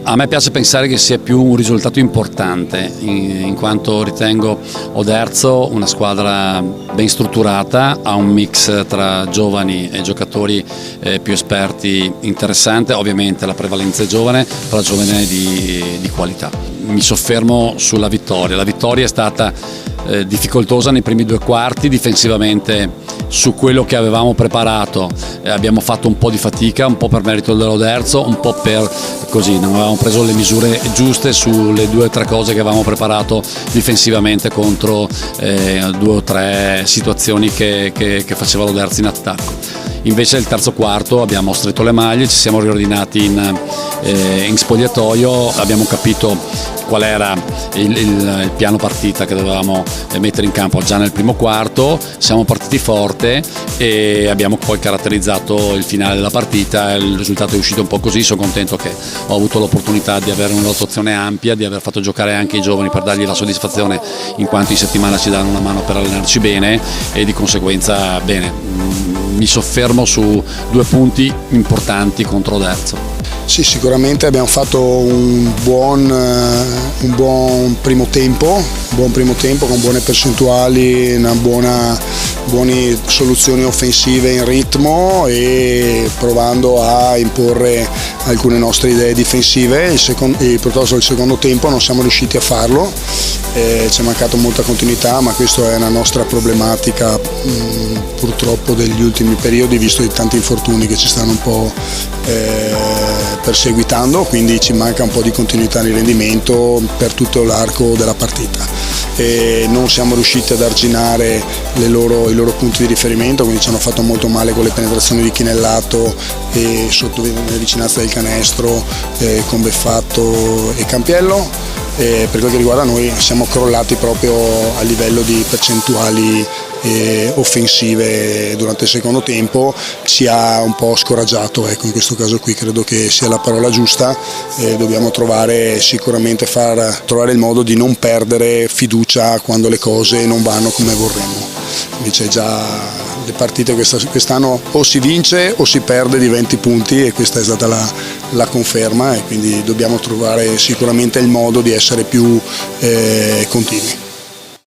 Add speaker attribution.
Speaker 1: A me piace pensare che sia più un risultato importante, in quanto ritengo Oderzo una squadra ben strutturata, ha un mix tra giovani e giocatori più esperti interessante, ovviamente la prevalenza è giovane, però giovane di qualità. Mi soffermo sulla vittoria. La vittoria è stata difficoltosa nei primi due quarti, difensivamente su quello che avevamo preparato abbiamo fatto un po' di fatica, un po' per merito dell'Oderzo, un po' per così non avevamo preso le misure giuste sulle 2 o 3 cose che avevamo preparato difensivamente contro 2 o 3 situazioni che faceva l'Oderzo in attacco. Invece nel terzo quarto abbiamo stretto le maglie, ci siamo riordinati in spogliatoio, abbiamo capito qual era il piano partita che dovevamo mettere in campo già nel primo quarto, siamo partiti forte e abbiamo poi caratterizzato il finale della partita, il risultato è uscito un po' così. Sono contento che ho avuto l'opportunità di avere una rotazione ampia, di aver fatto giocare anche i giovani per dargli la soddisfazione in quanto in settimana ci danno una mano per allenarci bene e di conseguenza bene. Mi soffermo su 2 punti importanti contro Oderzo.
Speaker 2: Sì, sicuramente abbiamo fatto un buon primo tempo con buone percentuali, buone soluzioni offensive in ritmo e provando a imporre alcune nostre idee difensive. Purtroppo il secondo tempo non siamo riusciti a farlo, ci è mancato molta continuità, ma questa è una nostra problematica purtroppo degli ultimi periodi, visto i tanti infortuni che ci stanno un po' perseguitando, quindi ci manca un po' di continuità nel rendimento per tutto l'arco della partita e non siamo riusciti ad arginare i loro punti di riferimento, quindi ci hanno fatto molto male con le penetrazioni di Chinellato e sotto nelle vicinanze del canestro con Beffatto e Campiello. Per quello che riguarda noi siamo crollati proprio a livello di percentuali offensive durante il secondo tempo, ci ha un po' scoraggiato, ecco, in questo caso qui credo che sia la parola giusta. Dobbiamo trovare il modo di non perdere fiducia quando le cose non vanno come vorremmo. Invece già le partite quest'anno o si vince o si perde di 20 punti e questa è stata la conferma, e quindi dobbiamo trovare sicuramente il modo di essere più continui.